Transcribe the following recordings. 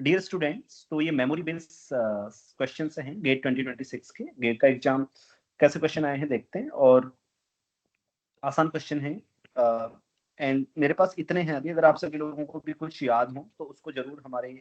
Dear students, तो ये memory based question हैं गेट 2026 के। गेट का एग्जाम कैसे क्वेश्चन आए हैं देखते हैं, और आसान क्वेश्चन है। एंड मेरे पास इतने हैं अभी, अगर आप सभी लोगों को भी कुछ याद हो तो उसको जरूर हमारे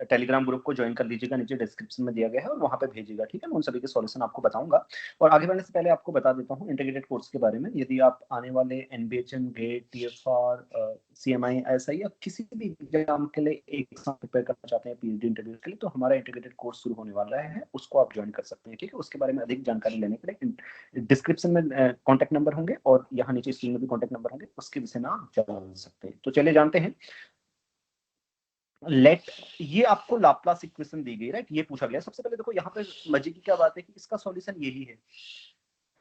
टेलीग्राम ग्रुप को ज्वाइन कर लीजिएगा, नीचे डिस्क्रिप्शन में दिया गया है और वहां पे भेजिएगा, ठीक है। मैं उन सभी के सॉल्यूशन आपको बताऊंगा। और आगे बढ़ने से पहले आपको बता देता हूँ इंटीग्रेटेड कोर्स के बारे में। यदि आप आने वाले NBHM, GATE, TFR, CMI, SI या किसी भी एग्जाम के लिए एक साथ प्रिपेयर करना चाहते हैं पीएचडी इंटरव्यू के लिए, तो हमारा इंटीग्रेटेड कोर्स शुरू होने वाला है, उसको आप ज्वाइन कर सकते हैं, ठीक है। उसके बारे में अधिक जानकारी लेने के लिए डिस्क्रिप्शन में कॉन्टेक्ट नंबर होंगे और यहाँ नीचे स्क्रीन में भी कॉन्टेक्ट नंबर होंगे, उसके विषय में आप जान सकते हैं। तो चलिए जानते हैं। लेट, ये आपको लाप्लास इक्वेशन दी गई, राइट। ये पूछा गया सबसे पहले। देखो यहाँ पे मजे की क्या बात है कि इसका सॉल्यूशन यही है,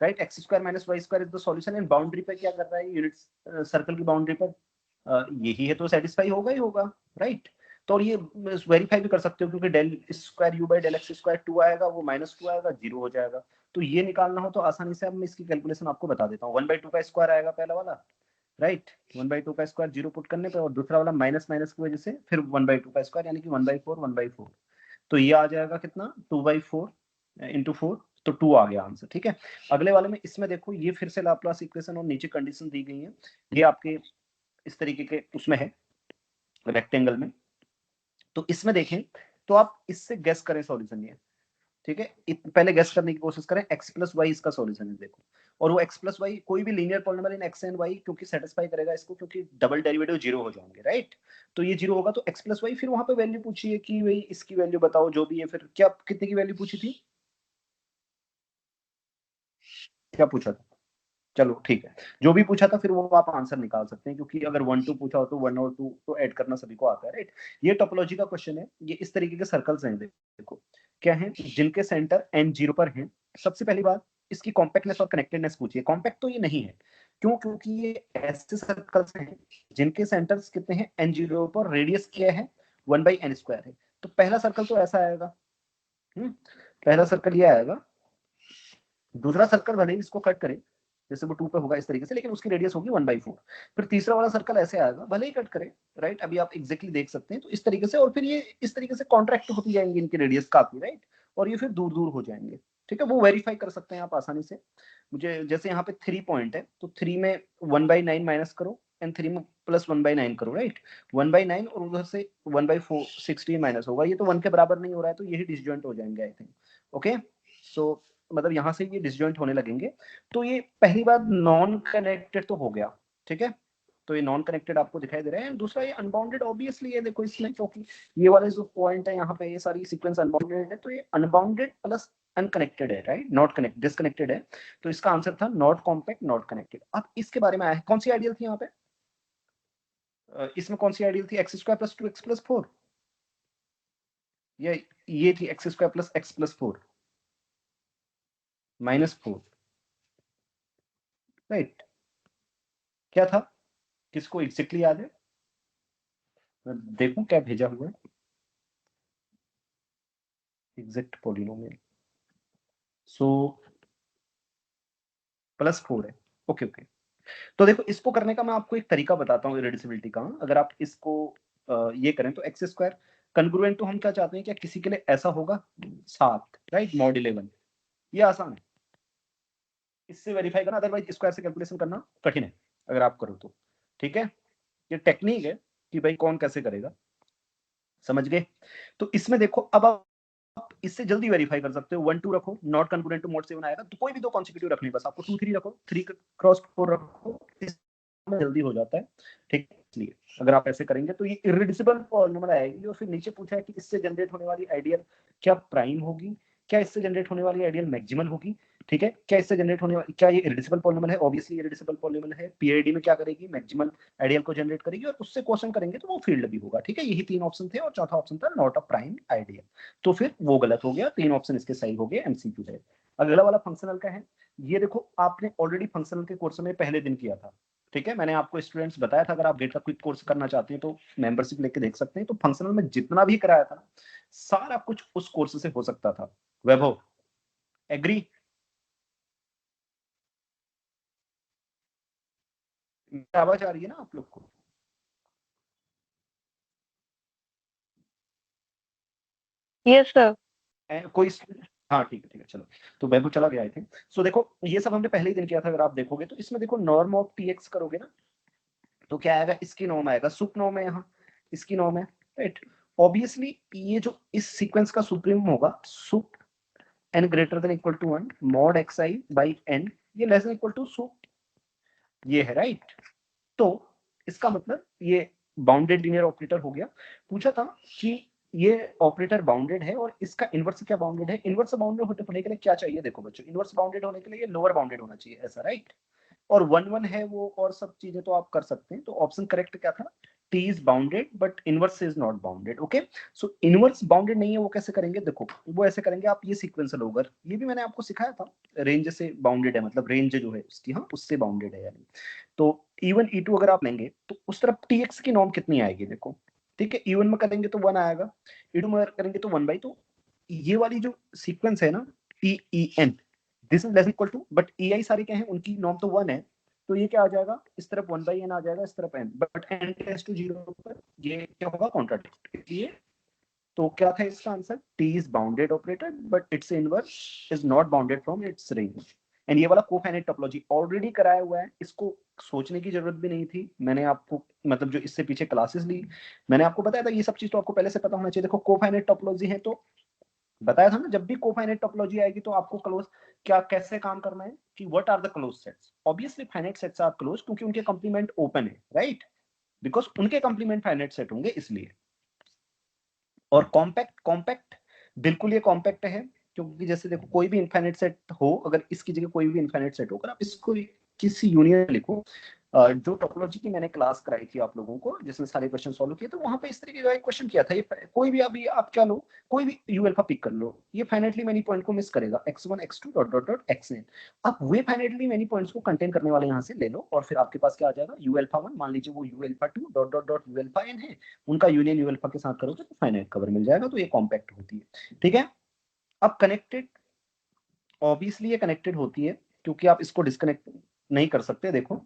right. X square minus y square is the solution. And boundary पे क्या कर रहा है, यूनिट सर्कल की बाउंड्री पर यही है, तो सेटिस्फाई होगा ही होगा, राइट। तो और ये वेरीफाई भी कर सकते हो, क्योंकि del square u by del x square 2 आएगा, वो -2 आएगा, 0 हो जाएगा। तो ये निकालना हो तो आसानी से अब मैं इसकी कैलकुलेशन आपको बता देता हूँ। 1/2 का स्क्वायर आएगा पहला वाला, राइट। 1/2 का स्क्वायर 0 पुट करने पे, और दूसरा वाला माइनस माइनस की वजह से फिर 1/2 का स्क्वायर, यानी कि 1/4 1/4। तो ये आ जाएगा कितना, 2/4 इंटू 4, तो 2 आ गया आंसर, ठीक है। अगले वाले में इसमें देखो, ये फिर से लाप्लास इक्वेशन और नीचे कंडीशन दी गई है। ये आपके इस तरीके के उसमें है, रेक्टेंगल में। तो इसमें देखें तो आप इससे गेस करें सॉल्यूशन, ये ठीक है। पहले गेस करने की कोशिश करें। x प्लस वाई इसका सॉल्यूशन है, देखो। और वो x प्लस वाई कोई भी linear polynomial in x and y, क्योंकि सेटिस्फाई करेगा इसको, क्योंकि डबल डेरिवेटिव 0 हो जाएंगे, राइट। तो ये 0 होगा, तो x प्लस वाई, फिर वहां पे वैल्यू पूछी है कि भाई इसकी वैल्यू बताओ जो भी है। फिर क्या, कितने की वैल्यू पूछी थी, क्या पूछा था? चलो ठीक है, जो भी पूछा था फिर वो आप आंसर निकाल सकते हैं, क्योंकि अगर 1 2 पूछा हो तो 1 और 2 तो ऐड करना सभी को आता है, राइट। ये टोपोलॉजी का क्वेश्चन है। ये इस तरीके के सर्कल्स हैं, देखो क्या है, जिनके सेंटर n0 पर हैं। सबसे पहली बात, इसकी कॉम्पैक्टनेस और कनेक्टेडनेस पूछिए। कॉम्पैक्ट तो ये नहीं है, क्यों? क्योंकि ये ऐसे सर्कल्स हैं जिनके सेंटर्स कितने हैं, n0 पर, रेडियस क्या है, 1/n² है। तो पहला सर्कल तो ऐसा आएगा, पहला सर्कल ये आएगा। दूसरा सर्कल भले ही इसको कट करे, जैसे वो 2 पे होगा इस तरीके से, लेकिन उसकी रेडियस होगी 1/4। फिर तीसरा वाला सर्कल ऐसे आएगा, भले ही कट करे, राइट। अभी आप एग्जैक्टली देख सकते हैं, तो इस तरीके से। और फिर ये इस तरीके से कॉन्ट्रैक्ट होती जाएंगे इनकी रेडियस काफी, राइट। और ये फिर दूर दूर हो जाएंगे, ठीक है। वो वेरीफाई कर सकते हैं आप आसानी से। मुझे जैसे यहाँ पे 3 पॉइंट है, तो 3 में 1/9 माइनस करो, एंड 3 में प्लस 1/9 करो, राइट। 1/9 और उधर से 1/4 16 माइनस होगा, ये तो 1 के बराबर नहीं हो रहा है, तो यही डिसजॉइंट हो जाएंगे, आई थिंक। ओके, सो मतलब यहाँ से ये डिसजॉइंट होने लगेंगे। तो ये पहली बात, नॉन कनेक्टेड तो हो गया, ठीक है। तो ये नॉन कनेक्टेड आपको दिखाई दे रहा है। दूसरा ये अनबाउंडेड, ऑब्वियसली ये देखो इसमें, क्योंकि ये वाले जो पॉइंट है यहाँ पे, ये सारी सीक्वेंस अनबाउंडेड है, तो ये अनबाउंडेड प्लस अनकनेक्टेड है, राइट। नॉट कनेक्ट, डिसकनेक्टेड है। तो इसका आंसर था नॉट कॉम्पैक्ट, नॉट कनेक्टेड। अब इसके बारे में आया है, कौन सी आइडियल थी यहाँ पे, इसमें कौन सी आइडियल थी, x² + 2x + 4, ये थी x² + x + 4 -4, राइट। क्या था, किसको एग्जैक्टली याद है? मैं देखूं क्या भेजा हुआ है, एग्जैक्ट पॉलिनोमियल। सो +4 है, ओके ओके। तो देखो, इसको करने का मैं आपको एक तरीका बताता हूँ इरेड्यूसिबिलिटी का। अगर आप इसको ये करें तो x² कन्ग्रुएंट, तो हम क्या चाहते हैं, क्या किसी के लिए ऐसा होगा 7, राइट, mod 11। ये आसान है, इससे वेरीफाई करना, अदरवाइज स्क्वायर से कैलकुलेशन करना कठिन है अगर आप करो तो, ठीक है। ये टेक्निक है कि भाई कौन कैसे करेगा, समझ गए। तो इसमें देखो, अब आप इससे जल्दी वेरीफाई कर सकते हो। 1 2 रखो, नॉट कन्ग्रुएंट टू mod 7 आएगा, तो कोई भी दो कॉन्सिक्यूटिव रखनी, बस आपको 2 3 रखो, 3 क्रॉस 4 रखो, इसमें जल्दी हो जाता है, ठीक। इसलिए अगर आप ऐसे करेंगे तो ये इरेड्यूसिबल पॉलिनोमियल आएगी। और फिर नीचे पूछा है कि इससे जनरेट होने वाली आइडियल क्या प्राइम होगी, क्या इससे जनरेट होने वाली आइडियल मैक्सिमल होगी, ठीक है। क्या इससे जनरेट होने वाली, क्या ये इरेड्यूसिबल पॉलिनोमियल है, ऑब्वियसली इरेड्यूसिबल पॉलिनोमियल है। पीआईडी में क्या करेगी, मैक्सिमल आइडियल को जनरेट करेगी, और उससे क्वेश्चन करेंगे तो वो फील्ड भी होगा, ठीक है। यही 3 ऑप्शन थे, और चौथा ऑप्शन था नॉट अ प्राइम आइडियल। तो फिर वो गलत हो गया, 3 ऑप्शन इसके सही हो गए, एमसीक्यू है। अगला वाला फंक्शनल का है। ये देखो, आपने ऑलरेडी फंक्शनल के कोर्स में पहले दिन किया था, ठीक है। मैंने आपको स्टूडेंट्स बताया था, अगर आप गेट का क्विक कोर्स करना चाहते हैं तो मेंबरशिप लेके देख सकते हैं। तो फंक्शनल में जितना भी कराया था, सारा कुछ उस कोर्स से हो सकता था। वैभव, एग्री? आवाज आ रही है ना आप लोग को? Yes sir. कोई, हाँ ठीक है चलो। तो वैभव चला गया आई थिंक। सो देखो ये सब हमने पहले ही दिन किया था, अगर आप देखोगे तो इसमें देखो नॉर्म ऑफ टीएक्स करोगे ना, तो क्या आएगा, इसकी नॉर्म आएगा, सुप नॉर्म है यहाँ, इसकी नॉर्म है, राइट। ऑब्वियसली ये जो इस सीक्वेंस का सुप्रीम होगा, sup n greater than equal to 1 mod xi by n, ये less than equal to sup, ये है, राइट। तो इसका मतलब ये बाउंडेड लीनियर ऑपरेटर हो गया। पूछा था कि ये ऑपरेटर बाउंडेड है और इसका इनवर्स क्या बाउंडेड है। इनवर्स बाउंडेड होने के लिए क्या चाहिए, देखो बच्चों, इनवर्स बाउंडेड होने के लिए ये लोअर बाउंडेड होना चाहिए, ऐसा, राइट। और 1 1 है वो, और सब चीजें तो आप कर सकते हैं। तो ऑप्शन करेक्ट क्या था, T is bounded but inverse is not bounded. Okay, so inverse bounded नहीं है, वो कैसे करेंगे, देखो वो ऐसे करेंगे आप, ये सीक्वेंशियल होगा, ये भी मैंने आपको सिखाया था, रेंज से बाउंडेड है, मतलब रेंज जो है उसकी, हाँ उससे बाउंडेड है यानी। तो E1 E2 अगर आप लेंगे तो उस तरफ Tx की नॉर्म कितनी आएगी, देखो, ठीक है, E1 में करेंगे तो 1 आएगा, E2 में करेंगे तो 1 बाई, तो ये वाली जो सीक्वेंस है ना, TEN, this is less equal to, but EI सारे क्या है, उनकी नॉर्म तो 1 है, तो ये क्या आ जाएगा, इस तरफ 1 बाई n आ जाएगा, इस तरफ n, but n tends to 0 पर ये क्या होगा, कॉन्ट्राडिक्ट, इसलिए तो क्या था इसका answer, T is bounded operator but it's inverse is not bounded from its range. And ये वाला कोफाइनाइट टोपोलॉजी ऑलरेडी कराया हुआ है, इसको सोचने की जरूरत भी नहीं थी, मैंने आपको मतलब जो इससे पीछे क्लासेस ली, मैंने आपको बताया था, ये सब चीज तो आपको पहले से पता होना चाहिए। देखो कोफाइनाइट टोपोलॉजी है तो बताया था ना, जब भी कोफाइनाइट टोपोलॉजी आएगी तो आपको क्लोज क्या कैसे काम करना है, कि what are the close sets, obviously finite sets are close क्योंकि उनके कंप्लीमेंट ओपन है, राइट, बिकॉज उनके कंप्लीमेंट फाइनाइट सेट होंगे इसलिए। और कॉम्पैक्ट, कॉम्पैक्ट बिल्कुल ये कॉम्पैक्ट है, क्योंकि जैसे देखो कोई भी इनफाइनाइट सेट हो, अगर इसकी जगह कोई भी इनफाइनाइट सेट होकर आप इसको किसी यूनियन लिखो, जो टोपोलॉजी की मैंने क्लास कराई थी आप लोगों को, जिसमें सारे क्वेश्चन सॉल्व किए, तो वहां पे इस तरीके का एक क्वेश्चन किया था, ये कोई भी अभी आप क्या लो, कोई भी यू अल्फा पिक कर लो, ये फाइनाइटली मेनी पॉइंट को मिस करेगा, x1 x2 dot dot dot xn, आप वे फाइनाइटली मेनी पॉइंट्स को कंटेन करने वाले यहाँ से ले लो, और फिर आपके पास क्या आ जाएगा, यू अल्फा 1, मान लीजिए वो you alpha 2 dot dot dot U alpha n है, उनका यूनियन यू अल्फा के साथ करोगे तो फाइनाइट कवर मिल जाएगा, तो ये कॉम्पैक्ट होती है, ठीक है। अब कनेक्टेड, ऑब्वियसली ये कनेक्टेड होती है क्योंकि आप इसको डिस्कनेक्ट नहीं कर सकते। देखो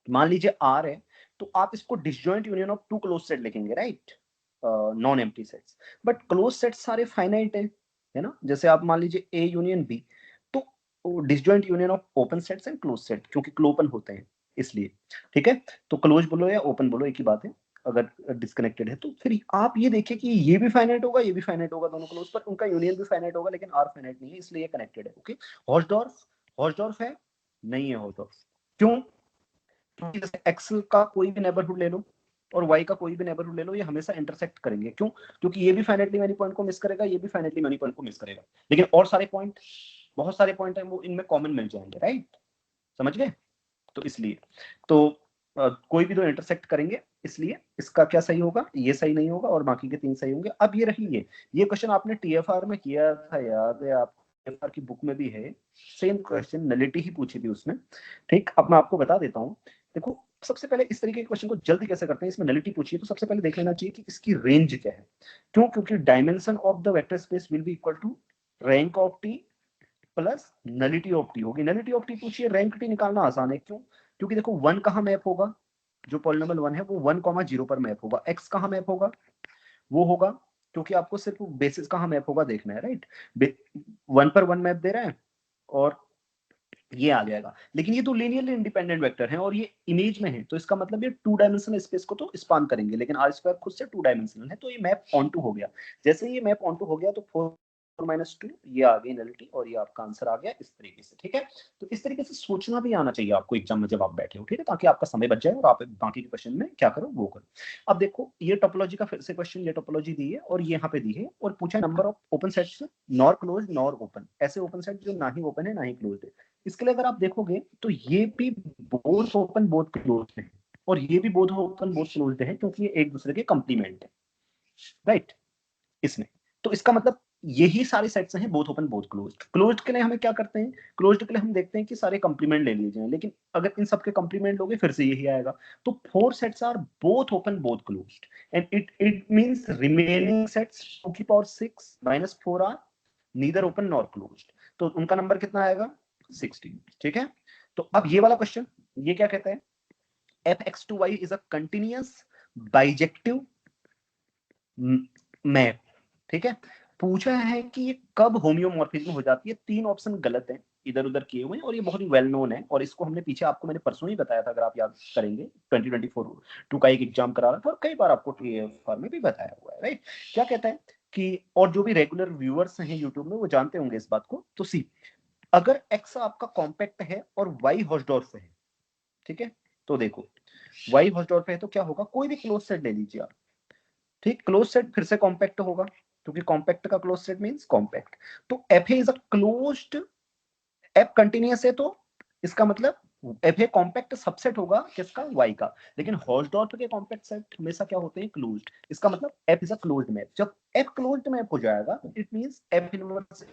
मान लीजिए आर है, तो आप इसको disjoint union of two close set लिखेंगे, right, non empty sets, but close set सारे फाइनाइट है ना, जैसे आप मान लीजिए ए यूनियन बी, तो disjoint union of open sets and close set, क्योंकि क्लोपन होते हैं इसलिए, ठीक है। तो क्लोज बोलो या ओपन बोलो एक ही बात है, अगर डिस्कनेक्टेड है तो फिर आप ये देखिए कि ये भी फाइनाइट होगा, ये भी फाइनाइट होगा, दोनों क्लोज, पर उनका यूनियन भी फाइनाइट होगा, लेकिन आर फाइनाइट नहीं है, इसलिए कनेक्टेड है, ओके। हॉर्सडॉर्फ, हॉर्सडॉर्फ है, नहीं है हॉर्सडॉर्फ, क्यों, क्योंकि जैसे एक्स का कोई भी नेबरहुड ले लो और वाई का कोई भी नेबरहुड ले लो, ये हमेशा इंटरसेक्ट करेंगे, क्यों, क्योंकि ये भी फाइनाइटली मेनी पॉइंट को मिस करेगा, ये भी फाइनाइटली मेनी पॉइंट को मिस करेगा, लेकिन और सारे पॉइंट, बहुत सारे पॉइंट हैं वो इनमें कॉमन मिल जाएंगे, राइट, समझ गए। तो इसलिए तो कोई भी दो इंटरसेक्ट करेंगे, इसलिए इसका क्या सही होगा, ये सही नहीं होगा, और बाकी के तीन सही होंगे। अब ये रही ये क्वेश्चन आपने टीएफआर में किया था, याद है आप, टीएफआर की बुक में भी है, सेम क्वेश्चन, नलिटी ही पूछी थी उसने, ठीक। अब मैं आपको बता देता हूँ, देखो सबसे पहले इस तरीके के क्वेश्चन को जल्दी कैसे करते हैं, इसमें नलिटी पूछी है तो सबसे पहले देख लेना चाहिए कि इसकी रेंज क्या है, क्यों, क्योंकि dimension of the vector space will be equal to rank of T plus nullity of T होगी। नलिटी ऑफ टी पूछिए, रैंक टी निकालना आसान है, क्यों, क्योंकि देखो वन कहाँ मैप होगा, जो पॉलिनोमियल वन है वो 1,0 पर मैप होगा, एक्स कहाँ मैप होगा, वो होगा, क्योंकि आपको सिर्फ बेसिस कहाँ मैप होगा देखना है, राइट, 1 पर 1 मैप दे रहा है और ये आ जाएगा, लेकिन ये तो लीनियरली इंडिपेंडेंट वेक्टर है और ये इमेज में है, तो इसका मतलब ये 2 डायमेंशनल स्पेस को तो स्पान करेंगे, लेकिन आर स्क्वायर खुद से 2 डायमेंशनल है, तो ये मैप ऑन टू हो गया। जैसे ही ये मैप ऑन टू हो गया तो 4 - 2 ये आ गई नलिटी, और ये आपका आंसर आ गया इस तरीके से, ठीक है। तो इस तरीके से सोचना भी आना चाहिए आपको एग्जाम में जब आप बैठे हो, ठीक है, ताकि आपका समय बच जाए और आप बाकी के क्वेश्चन में क्या करो वो करो। अब देखो ये टोपोलॉजी का फिर से क्वेश्चन, ये टोपोलॉजी दी है और ये यहाँ पे दी है, और पूछा number of open sets nor close nor open, ऐसे ओपन सेट जो ना ही ओपन है ना ही क्लोज है। इसके लिए अगर आप देखोगे तो ये भी बोथ ओपन बोथ क्लोज है, और ये भी बोथ ओपन बोथ क्लोज है, क्योंकि ये एक दूसरे के कंप्लीमेंट है, राइट, इसमें। तो इसका मतलब यही सारे सेट्स हैं both open both closed. Closed के लिए हमें क्या करते हैं, क्लोज्ड के लिए हम देखते हैं कि सारे कंप्लीमेंट ले लिए जाएं, लेकिन अगर इन सबके कंप्लीमेंट लोगे फिर से यही आएगा। तो 4 sets are both open both closed, and it means remaining sets 2 की power 6 - 4 are neither open nor closed, तो उनका नंबर कितना आएगा 16, ठीक है। तो अब ये वाला क्वेश्चन ये क्या कहता है, fx2y is a continuous bijective map, ठीक है। पूछा है कि ये कब होम्योमॉर्फिज्म हो जाती है। 3 ऑप्शन गलत हैं, इधर उधर किए हुए हैं, और ये बहुत ही वेल नोन है, और इसको हमने पीछे आपको मैंने परसों ही बताया था, अगर आप याद करेंगे 2024 का एक एग्जाम करा रहा था, और कई बार आपको TFR में भी बताया हुआ है, राइट। क्या कहता है कि, और जो भी रेगुलर व्यूअर्स हैं यूट्यूब में वो जानते होंगे इस बात को, तो सी अगर एक्स आपका कॉम्पैक्ट है और वाई हॉर्सडॉर्फ है, ठीक है, तो देखो वाई हॉर्सडॉर्फ है तो क्या होगा, कोई भी क्लोज सेट ले लीजिए आप, ठीक, क्लोज सेट फिर से कॉम्पैक्ट होगा, क्योंकि कॉम्पैक्ट का क्लोज सेट मींस कॉम्पैक्ट। तो F is a closed, F continuous है तो इसका मतलब एफ ए कॉम्पैक्ट सबसेट होगा किसका, वाई का। लेकिन हॉर्सडॉर्फ के कॉम्पैक्ट सेट हमेशा क्या होते हैं, क्लोज्ड। इसका मतलब F is a closed map. जब एफ क्लोज्ड मैप हो जाएगा it means F inverse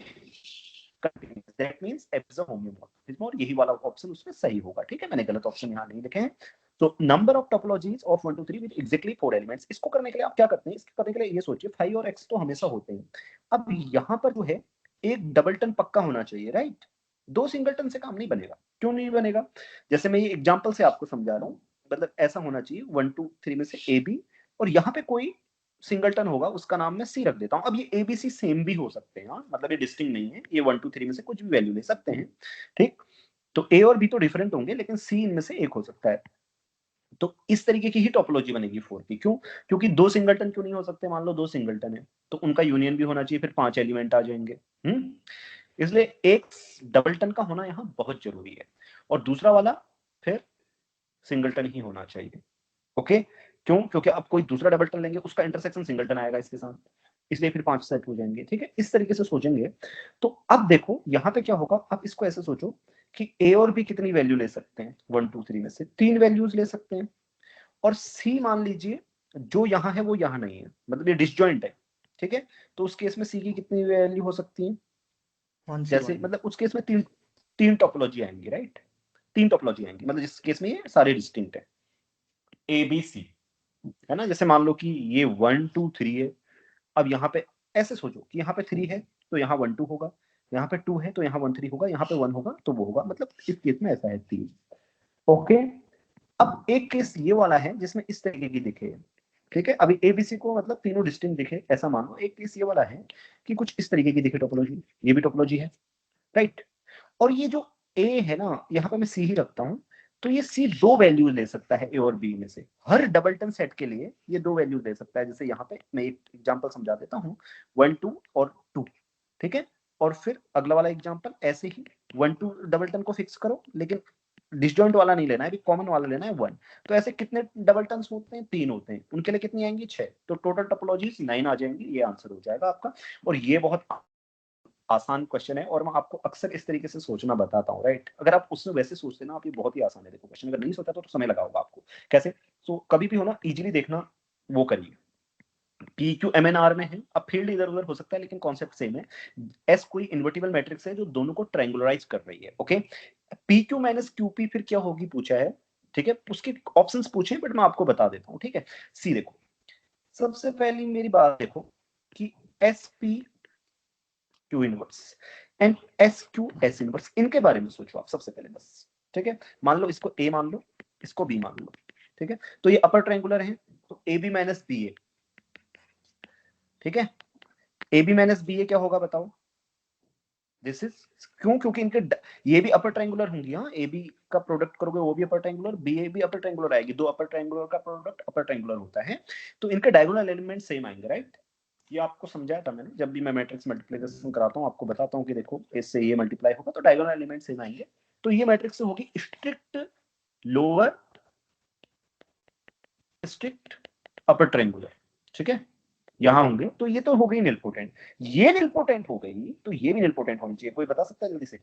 continuous, that means F is a homomorphism, और यही वाला ऑप्शन उसमें सही होगा, ठीक है। मैंने गलत ऑप्शन यहाँ नहीं लिखे हैं। तो number of topologies of 1 2 3 with exactly 4 elements. इसको करने के लिए आप क्या करते हैं, इसको करने के लिए ये सोचिए 5 और x तो हमेशा होते हैं। अब यहाँ पर जो है एक डबलटन पक्का होना चाहिए, राइट। 2 सिंगलटन से काम नहीं बनेगा। क्यों नहीं बनेगा, जैसे मैं ये एग्जांपल से आपको समझा रहा हूँ। मतलब ऐसा होना चाहिए 1 2 3 में से ए बी, और यहाँ पे कोई सिंगलटन होगा उसका नाम मैं सी रख देता हूँ। अब ये ए बी सी सेम भी हो सकते हैं, मतलब ये डिस्टिंक्ट नहीं है, ये 1 2 3 में से कुछ भी वैल्यू ले सकते हैं, ठीक। तो ए और बी तो डिफरेंट होंगे, लेकिन सी इनमें से एक हो सकता है। तो इस तरीके की ही टोपोलॉजी बनेगी 4 की। क्यों, क्योंकि 2 सिंगलटन क्यों नहीं हो सकते, मान लो 2 सिंगलटन है तो उनका यूनियन भी होना चाहिए, फिर 5 एलिमेंट आ जाएंगे। इसलिए एक डबलटन का होना यहाँ बहुत जरूरी है, और दूसरा वाला फिर सिंगलटन ही होना चाहिए। ओके, क्यों, क्योंकि अब कोई दूसरा डबलटन लेंगे उसका इंटरसेक्शन सिंगलटन आएगा इसके साथ, इसलिए फिर 5 सेट हो जाएंगे, ठीक है। इस तरीके से सोचेंगे तो अब देखो यहाँ पे क्या होगा। आप इसको ऐसे सोचो कि ए और बी कितनी वैल्यू ले सकते हैं, 1 2 3 में से 3 वैल्यूज ले सकते हैं, और सी मान लीजिए जो यहाँ है वो यहाँ नहीं है, मतलब ये डिसजॉइंट है, ठीक है। तो उस केस में सी की कितनी वैल्यू हो सकती है, जैसे मतलब उस केस में तीन तीन टोपोलॉजी आएंगी, राइट। 3 टोपोलॉजी आएंगी, मतलब जिस केस में ये सारे डिस्टिंक्ट है, ए बी सी, है ना। जैसे मान लो कि ये 1 2 3 है। अब यहाँ पे ऐसे सोचो कि यहाँ पे 3 है तो यहाँ 1 2 होगा, यहाँ पे 2 है तो यहाँ 1 3 होगा, यहाँ पे 1 होगा तो वो होगा, मतलब इस केस में ऐसा है 3। ओके, अब एक केस ये वाला है जिसमें इस तरीके की दिखे, ठीक है। अभी एबीसी को मतलब तीनों डिस्टिंक्ट दिखे ऐसा मानो। एक केस ये वाला है कि कुछ इस तरीके की दिखे टोपोलॉजी, ये भी टोपोलॉजी है, राइट। और ये जो ए है ना, यहाँ पे मैं सी ही रखता हूँ, तो ये सी 2 वैल्यूज ले सकता है ए और बी में से। हर डबलटन सेट के लिए ये 2 वैल्यूज ले सकता है। जैसे यहाँ पे मैं एक एग्जांपल समझा देता हूँ, 1 2 और 2, ठीक है। और फिर अगला वाला एग्जांपल ऐसे ही 1 2 डबलटन को फिक्स करो, लेकिन डिसजॉइंट वाला नहीं लेना है, कॉमन वाला लेना है 1। तो ऐसे कितने डबलटन होते हैं, 3 होते हैं, उनके लिए कितनी आएंगी, 6। तो टोटल टोपोलॉजीज 9 आ जाएंगी। ये आंसर हो जाएगा आपका। और ये बहुत आसान क्वेश्चन है, और मैं आपको अक्सर इस तरीके से सोचना बताता हूँ, राइट। अगर आप उसमें वैसे सोचते ना आप, ये बहुत ही आसान है। देखो क्वेश्चन अगर नहीं सोचा तो समय लगा होगा आपको। कैसे, तो कभी भी हो ना इजीली देखना वो करिए। P Q M N R में है, अब फील्ड इधर उधर हो सकता है लेकिन कॉन्सेप्ट सेम है। एस कोई इन्वर्टिबल मैट्रिक्स है जो दोनों को ट्रायंगुलराइज कर रही है, okay. P Q minus Q P फिर क्या होगी पूछा है, ठीक है। उसके ऑप्शंस पूछे बट मैं आपको बता देता हूँ, ठीक है। सी देखो, सबसे पहली मेरी बात देखो कि S P Q inverse and S Q S inverse, इनके बारे में सोचो आप सबसे पहले बस, ठीक है। मान लो इसको ए मान लो, इसको बी मान लो, ठीक है। तो ये अपर ट्रायंगुलर है, तो ए बी माइनस बी ए, ठीक है। ए बी माइनस बी ए क्या होगा बताओ, दिस इज, क्यों, क्योंकि इनके ये भी अपर ट्रायंगुलर होंगी। हाँ, ए बी का प्रोडक्ट करोगे वो भी अपर ट्रायंगुलर, बी ए भी अपर ट्रायंगुलर आएगी। 2 अपर ट्रायंगुलर का प्रोडक्ट अपर ट्रायंगुलर होता है, तो इनके डायगोनल एलिमेंट सेम आएंगे, राइट। ये आपको समझाया था मैंने, जब भी मैं मैट्रिक्स मल्टीप्लिकेशन कराता हूँ आपको बताता हूँ कि देखो इससे ये मल्टीप्लाई होगा तो डायगोनल एलिमेंट सेम आएंगे। तो ये मैट्रिक्स होगी strict lower strict upper triangular, ठीक है। यहाँ होंगे तो ये तो हो गई निलपोटेंट। ये निलपोटेंट हो गई तो ये भी निलपोटेंट होनी चाहिए। कोई बता सकता है जल्दी से,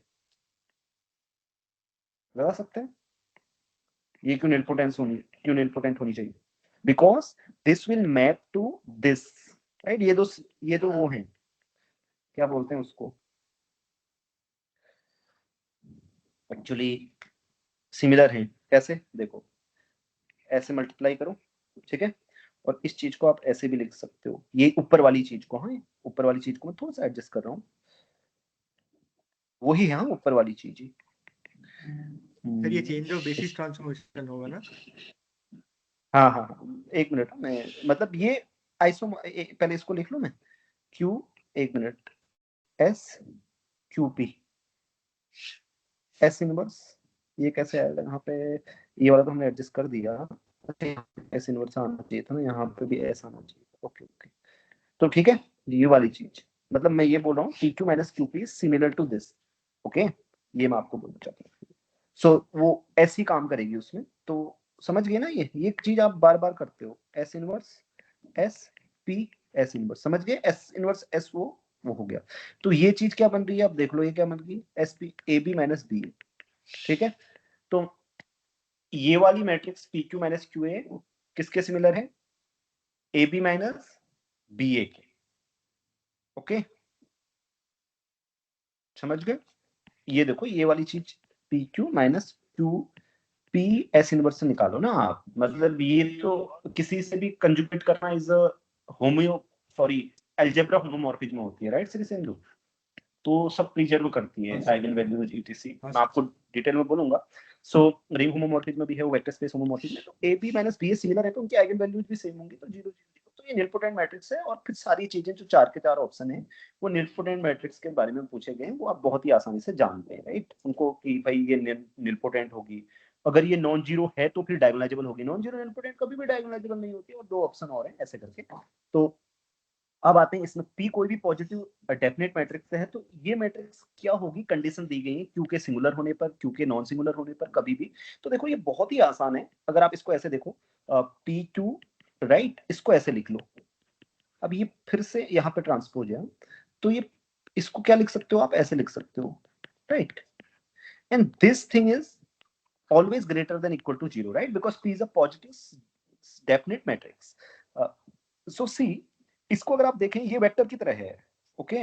बता सकते हैं ये क्यों निलपोटेंस होनी, क्यों निलपोटेंट होनी चाहिए? Because this will map to this, right. ये दो वो हैं, क्या बोलते हैं उसको, एक्चुअली सिमिलर हैं। कैसे देखो, ऐसे मल्टीप्लाई करो, ठीक है। और इस चीज को आप ऐसे भी लिख सकते हो, ये ऊपर वाली चीज को, हाँ ऊपर वाली चीज को मैं थोड़ा सा एडजस्ट कर रहा हूँ, वही है हाँ ऊपर वाली चीज ही। सर ये चेंज ऑफ बेसिस ट्रांसफॉर्मेशन होगा ना? हाँ हाँ हाँ, एक मिनट, मैं मतलब ये आइसो पहले इसको लिख लूं मैं, Q एक minute, S Q P S inverse, ये कैसे आएगा यहाँ पे? ये वाला तो हमने एडजस्ट कर दिया, एस इनवर्स आना चाहिए था ना, यहाँ पे भी एस आना चाहिए। ओके ओके, तो ठीक है, ये वाली चीज, मतलब मैं ये बोल रहा हूँ P Q minus Q P similar to this. Okay, ये मैं आपको बोलना चाहता हूँ। सो वो ऐसी काम करेगी उसमें, तो समझ गए ना? ये चीज आप बार बार करते हो, S inverse S P S inverse, समझ गए? एस इनवर्स एस वो हो गया। तो ये चीज क्या बन रही है, आप देख लो ये क्या बन गई, S P A B minus B. ठीक है, तो ये वाली matrix P Q minus Q A किसके सिमिलर है? A B minus B A के। ओके, समझ गए? ये देखो ये वाली चीज P Q minus Q P S inverse से निकालो ना आप, मतलब ये तो किसी से भी कंजुगेट करना is homeo sorry algebra homomorphism होती है, राइट श्री सिंधु? तो सब प्रिजर्व करती है आइगन वैल्यूज ईटीसी, मैं आपको डिटेल में बोलूंगा। सो रिंग होमोमॉर्फिज्म में भी है वो, वेक्टर स्पेस होमोमॉर्फिज्म में, तो A B minus B similar है तो उनकी आइगन वैल्यूज भी सेम होंगी, तो 0 0 तो ये निलपोटेंट मैट्रिक्स है। और फिर सारी चीजें जो 4 के 4 ऑप्शन है वो निलपोटेंट मैट्रिक्स के बारे में पूछे गए हैं, वो आप बहुत ही आसानी से जानते हैं, राइट? उनको कि भाई ये निलपोटेंट होगी, अगर ये नॉन जीरो है तो फिर डायगोनलाइजेबल होगी, नॉन जीरो निलपोटेंट कभी भी डायगोनलाइजेबल नहीं होती, और 2 ऑप्शन और हैं ऐसे करके। तो अब आते हैं इसमें, P कोई भी पॉजिटिव डेफिनेट मैट्रिक्स है, तो ये मैट्रिक्स क्या होगी? कंडीशन दी गई है Q के सिंगुलर होने पर, Q के नॉन सिंगुलर होने पर, कभी भी। तो देखो ये बहुत ही आसान है, अगर आप इसको ऐसे देखो, PQ राइट, इसको ऐसे लिख लो। अब ये फिर से यहाँ पे ट्रांसपोज है, तो ये इसको क्या लिख सकते हो आप? ऐसे लिख सकते हो, right? And this thing is always greater than equal to 0, right? Because P is a positive definite matrix. So see, इसको अगर आप देखें ये वेक्टर की तरह है, ओके?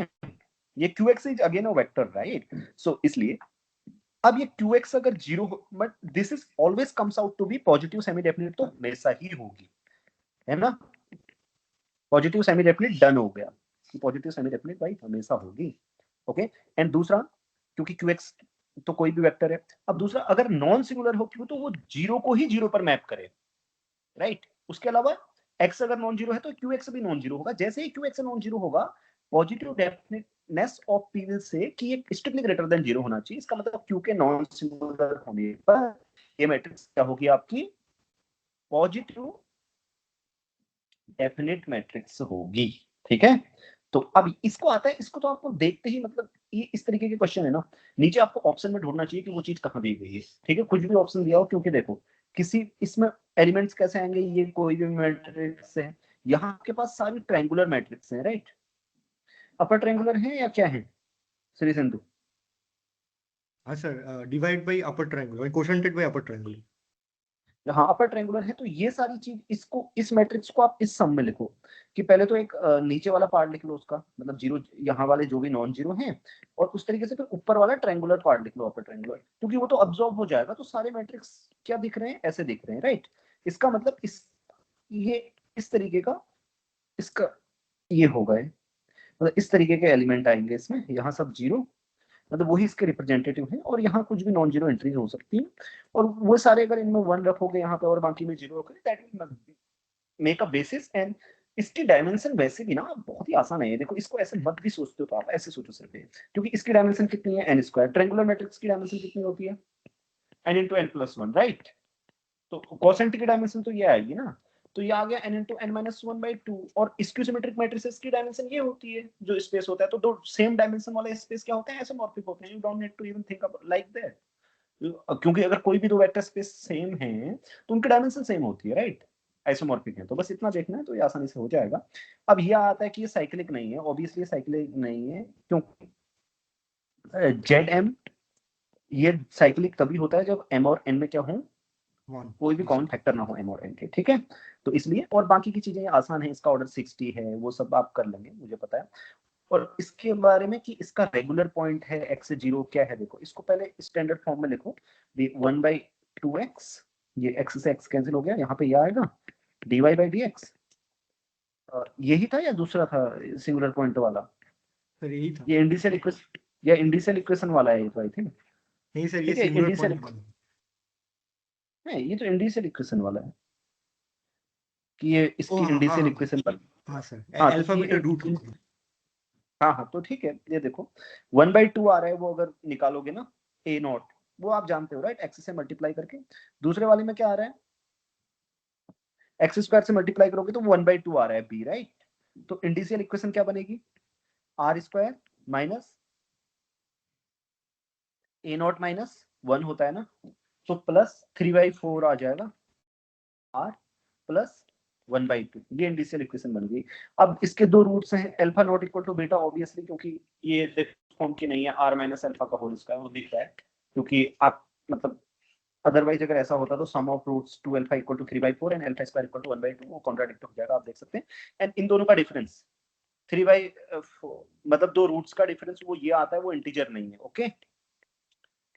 ये qx is again a vector, right? So इसलिए अब ये qx अगर 0 but this is always comes out to be positive semi definite, तो हमेशा ही होगी, है ना? पॉजिटिव सेमी डेफिनिट डन हो गया कि पॉजिटिव सेमी डेफिनिट भाई हमेशा होगी। ओके, एंड दूसरा, क्योंकि qx तो कोई भी वेक्टर है। अब दूसरा, अगर नॉन सिंगुलर हो क्यों, तो वो 0 को ही 0 पर मैप करे, राइट? उसके अलावा x अगर नॉन जीरो है तो qx भी नॉन जीरो होगा। जैसे ही qx नॉन जीरो होगा, positive definiteness of p will say कि ये स्ट्रिक्टली ग्रेटर देन 0 होना चाहिए। इसका मतलब q के नॉन सिंगुलर होने पर ये मैट्रिक्स क्या होगी? आपकी पॉजिटिव डेफिनेट मैट्रिक्स होगी। ठीक है, तो अब इसको आता है, इसको तो आपको देखते ही मतलब ये इस तरीके के क्वेश्चन है ना, नीचे आपको ऑप्शन में ढूंढना चाहिए कि वो चीज कहाँ दी गई है। ठीक है, कुछ भी ऑप्शन दिया हो, क्योंकि देखो किसी इसमें एलिमेंट्स कैसे आएंगे, ये कोई भी मैट्रिक्स है, यहाँ आपके पास सारी ट्रायंगुलर मैट्रिक्स है, राइट? अपर ट्रायंगुलर है या क्या है श्री सिंधु? हाँ sir, divide by upper triangular, quotiented by upper triangular. हाँ, अपर ट्रायंगुलर है, तो ये सारी चीज इसको, इस मैट्रिक्स को आप इस सम में लिखो कि पहले तो एक नीचे वाला पार्ट लिख लो उसका, मतलब 0 यहाँ वाले जो भी नॉन जीरो हैं, और उस तरीके से फिर ऊपर वाला ट्रायंगुलर पार्ट लिख लो, अपर ट्रायंगुलर, क्योंकि वो तो अब्सॉर्ब हो जाएगा। तो सारे मैट्रिक्स क्या दिख रहे हैं? ऐसे दिख रहे हैं, राइट? इसका मतलब ये इस तरीके का इसका ये होगा, मतलब इस तरीके के एलिमेंट आएंगे इसमें, यहाँ सब 0, मतलब वही इसके रिप्रेजेंटेटिव हैं, और यहाँ कुछ भी नॉन जीरो एंट्रीज हो सकती हैं, और वो सारे अगर इनमें 1 रखोगे यहाँ पे और बाकी में 0 रखोगे, that will make a basis. And इसकी डायमेंशन वैसे भी ना बहुत ही आसान है, देखो इसको ऐसे मत भी सोचते हो तो आप ऐसे सोचो सिर्फ, क्योंकि इसकी डायमेंशन कितनी है? n square. ट्रायंगुलर मैट्रिक्स की डायमेंशन कितनी होती है? n into n plus one, right? तो कोसेंट की डायमेंशन तो ये आएगी ना, तो ये आ गया n into n minus one by two. और स्क्यू सिमेट्रिक मैट्रिसेस की डायमेंशन ये होती है, जो स्पेस होता है, तो दो सेम डायमेंशन वाले स्पेस क्या होते हैं? ऐसोमॉर्फिक होते हैं। You don't need to even think about like that, क्योंकि अगर कोई भी दो वेक्टर स्पेस सेम है तो उनकी डायमेंशन सेम होती है, राइट? आइसोमॉर्फिक है, तो बस इतना देखना है, तो ये आसानी से हो जाएगा। अब ये आता है कि ये साइक्लिक नहीं है, ऑब्वियसली साइक्लिक नहीं है, क्योंकि जेड एम ये साइक्लिक तभी होता है जब m और n में क्या हो, कोई भी कॉमन फैक्टर ना हो m और n के। ठीक है, तो इसलिए, और बाकी की चीजें आसान है, इसका ऑर्डर 60 है, वो सब आप कर लेंगे, मुझे पता है। और इसके बारे में कि इसका रेगुलर पॉइंट है x से 0 क्या है, देखो इसको पहले स्टैंडर्ड फॉर्म में लिखो, 1/2x, ये x से x कैंसिल हो गया, यहाँ पे ये आएगा dy by dx। यही था या दूसरा था सिंगुलर पॉइंट वाला? सर यही था। ये इंडिशियल इक्वेशन या इंडिशियल इक्वेशन वाला है ये तो, आई थिंक। नहीं सर, ये ठीक है, सिंगुलर इंडिशियल पॉइंट नहीं, ये तो इंडिशियल इक्वेशन वाला है कि ये ओ इसकी हाँ हाँ इंडिशियल हाँ इक्वेशन पर। हाँ सर, हाँ, तो ये अल्फाबेटल रूट। हाँ हाँ, तो ठीक है, ये देखो 1/2 आ रहा है, वो अगर निकालोगे ना ए नॉट, वो आप जानते हो राइट, एक्स से मल्टीप्लाई करके। दूसरे वाले में क्या आ रहा है, एक्स स्क्वायर से मल्टीप्लाई करोगे तो 1/2 आ रहा है बी, राइट। तो इंडिशियल इक्वेशन क्या बनेगी, r square minus a naught minus 1 होता है ना, तो प्लस 3/4 आ जाएगा आर प्लस 1/2, ये इंडिशियल इक्वेशन बन गई। अब इसके दो रूट्स हैं, alpha not equal to beta, obviously क्योंकि ये फॉर्म की नहीं है, आर माइनस अल्फा का होल स्क्वायर, वो दिख रहा है क्योंकि आप मतलब अदरवाइज अगर ऐसा होता तो sum of roots 2 alpha equal to 3/4 and alpha square equal to 1/2, वो कॉन्ट्राडिक्ट हो जाएगा, आप देख सकते हैं। एंड इन दोनों का डिफरेंस 3/4, मतलब दो रूट्स का डिफरेंस वो ये आता है, वो इंटीजर नहीं है, ओके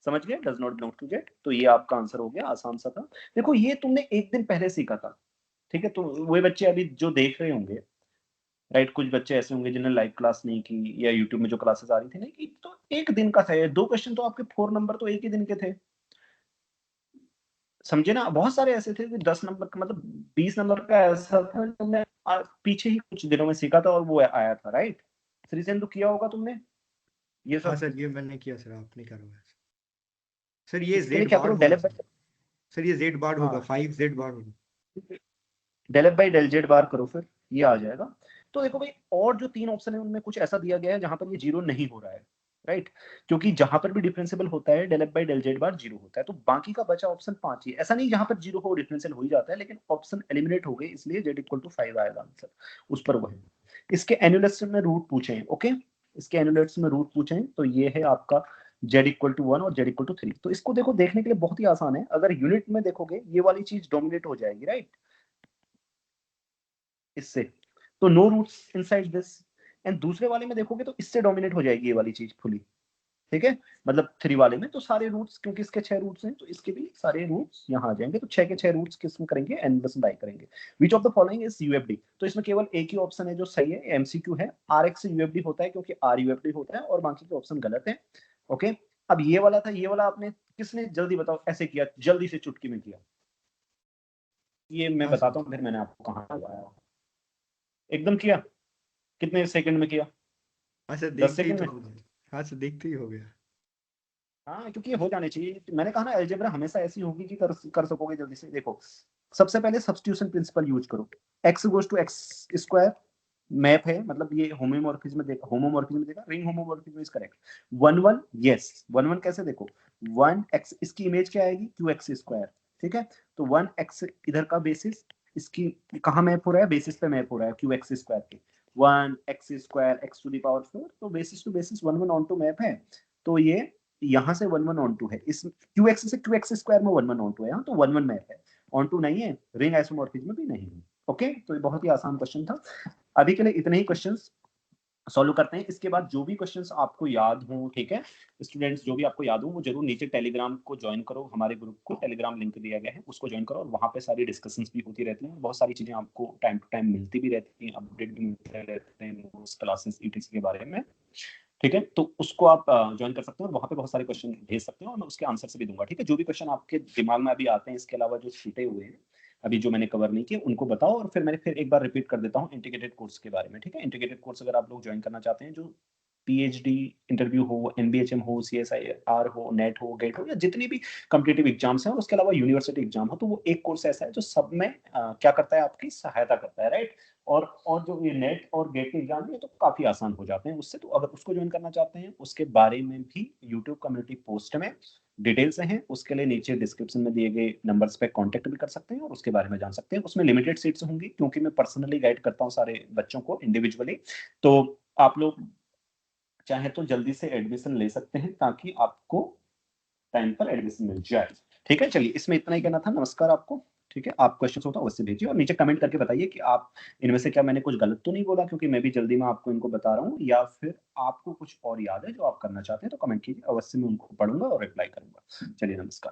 समझ गए, does not belong to Z. तो ये आपका आंसर हो गया, आसान सा था। देखो ये तुमने एक दिन पहले सीखा था, ठीक है, तो वो बच्चे अभी जो देख रहे होंगे, राइट, कुछ बच्चे ऐसे होंगे जिन्होंने लाइव क्लास नहीं की या यूट्यूब में जो क्लासेस आ रही थी नहीं की, तो एक दिन का था, दो क्वेश्चन तो आपके 4 नंबर तो एक ही दिन के थे, समझे ना। बहुत सारे ऐसे थे कि 10 नंबर का मतलब 20 नंबर का ऐसा था, तुमने पीछे ही कुछ दिनों में सीखा था और वो आया था, राइट। श्रीसेन तो किया होगा तुमने ये हाँ सब। सर, ये मैंने किया सर, आपने करवाया सर। ये इसके लिए जेड क्या बार करो, होगा डेल सर। सर ये जेड बार होगा, हाँ 5 जेड बार होगा। Del f by del z bar करो, फिर ये आ जाएगा। तो देखो भाई, और जो तीन ऑप्शन है उनमें कुछ ऐसा दिया गया है जहां पर ये जीरो नहीं हो रहा है, राइट, क्योंकि जहां पर भी डिफरेंशियल होता है del f by del z bar zero होता है, तो बाकी का बचा ऑप्शन 5 ही है। ऐसा नहीं जहां पर जीरो हो डिफरेंशियल हो ही जाता है, लेकिन ऑप्शन एलिमिनेट हो गए, इसलिए जेड इक्वल टू 5 आएगा आंसर, उस पर वो है। इसके एनुलस में रूट पूछे हैं, ओके, इसके एनुलस में रूट पूछे हैं, तो ये है आपका जेड इक्वल टू 1 और जेड इक्वल टू 3। तो इसको देखो, देखने के लिए बहुत ही आसान है, अगर यूनिट में देखोगे ये वाली चीज डोमिनेट हो जाएगी, राइट, इससे, तो no roots inside this. And दूसरे वाले में देखोगे तो इससे डोमिनेट हो जाएगी ये वाली चीज फुली, ठीक है, मतलब 3 वाले में तो सारे रूट्स, क्योंकि इसके 6 रूट्स हैं तो इसके भी सारे रूट्स यहाँ आ जाएंगे, तो 6 के 6 रूट्स किसमें करेंगे, एन प्लस बाई करेंगे। Which of the following is UFD, तो इसमें केवल एक ही ऑप्शन है जो सही है, एमसीक्यू है, आर एक्स यूएफडी होता है क्योंकि आर यूएफडी होता है, और बाकी के ऑप्शन गलत है, ओके। अब ये वाला था, ये वाला आपने किसने जल्दी बताओ ऐसे किया, जल्दी से चुटकी में किया, ये मैं हाँ सर। बताता हूँ फिर मैंने आपको कहाँ लगाया, एकदम किया, कितने सेकंड में किया, हाँ सर, 10 देखते ही सेकंड तो में। हो गया। हाँ सर, देखते ही हो गया। हाँ क्योंकि ये हो जाने चाहिए, मैंने कहा ना अलजेब्रा हमेशा ऐसी होगी कि कर सकोगे जल्दी से। देखो सबसे पहले सब्स्टिट्यूशन प्रिंसिपल यूज करो, x goes to x square map है, मतलब ये होमोमॉर्फिज्म देखा, होमोमॉर्फिज्म देखा, ring homomorphism is correct. 1 1 yes, 1 1 कैसे देखो, 1x इसकी इमेज क्या आएगी, क्यू एक्स स्क्वायर, ठीक है, तो 1x इधर का बेसिस, इसकी कहाँ मैप हो रहा है, बेसिस पे मैप हो रहा है क्यू एक्स स्क्वायर पे, 1x square x to the power 4, तो basis to basis 1 1 onto map है, तो ये यहाँ से 1 1 ऑन टू है, इस क्यू एक्स से क्यू एक्स स्क्वायर में 1 1 ऑन टू है, यहाँ तो 1 1 मैप है, ऑन टू नहीं है, रिंग आइसोमॉर्फिज्म भी नहीं है, ओके। तो ये बहुत ही आसान क्वेश्चन था, अभी के लिए इतने ही क्वेश्चंस सॉल्व करते हैं। इसके बाद जो भी क्वेश्चंस आपको याद हो, ठीक है स्टूडेंट्स, जो भी आपको याद हो वो जरूर नीचे टेलीग्राम को ज्वाइन करो, हमारे ग्रुप को टेलीग्राम लिंक दिया गया है, उसको ज्वाइन करो, और वहां पे सारी डिस्कशंस भी होती रहती हैं, बहुत सारी चीजें आपको टाइम टू टाइम मिलती भी रहती हैं, अपडेट भी मिलते रहते हैं उस क्लासेस ईटीसी के बारे में, ठीक है, तो उसको आप ज्वाइन कर सकते हैं, और वहां पे बहुत सारे क्वेश्चन भेज सकते हैं और मैं उसके आंसर से भी दूंगा, ठीक है। जो भी क्वेश्चन आपके दिमाग में अभी आते हैं, इसके अलावा जो छूटे हुए हैं अभी जो मैंने कवर नहीं किए उनको बताओ, और फिर मैंने फिर एक बार रिपीट कर देता हूँ इंटीग्रेटेड कोर्स के बारे में, ठीक है। इंटीग्रेटेड कोर्स अगर आप लोग ज्वाइन करना चाहते हैं, जो पीएचडी इंटरव्यू हो, एनबीएचएम हो, सीएसआईआर हो, नेट हो, गेट हो, या जितनी भी कॉम्पिटिटिव एग्जाम्स हैं, और उसके अलावा यूनिवर्सिटी एग्जाम हो, तो वो एक कोर्स ऐसा है जो सब में क्या करता है, आपकी सहायता करता है, राइट। और जो ये नेट और गेट के एग्जाम है तो काफी आसान हो जाते हैं उससे, तो अगर उसको ज्वाइन करना चाहते हैं उसके बारे में भी यूट्यूब कम्युनिटी पोस्ट में डिटेल्स हैं, उसके लिए नीचे डिस्क्रिप्शन में दिए गए नंबर्स पे कांटेक्ट भी कर सकते हैं और उसके बारे में जान सकते हैं। उसमें लिमिटेड सीट्स होंगी क्योंकि मैं पर्सनली गाइड करता हूँ सारे बच्चों को इंडिविजुअली, तो आप लोग चाहे तो जल्दी से एडमिशन ले सकते हैं ताकि आपको टाइम पर एडमिशन मिल जाए, ठीक है। चलिए इसमें इतना ही कहना था, नमस्कार आपको, ठीक है। आप क्वेश्चन होता है अवश्य भेजिए और नीचे कमेंट करके बताइए कि आप इनमें से क्या मैंने कुछ गलत तो नहीं बोला, क्योंकि मैं भी जल्दी में आपको इनको बता रहा हूँ, या फिर आपको कुछ और याद है जो आप करना चाहते हैं, तो कमेंट कीजिए, अवश्य मैं उनको पढ़ूंगा और रिप्लाई करूंगा। चलिए नमस्कार।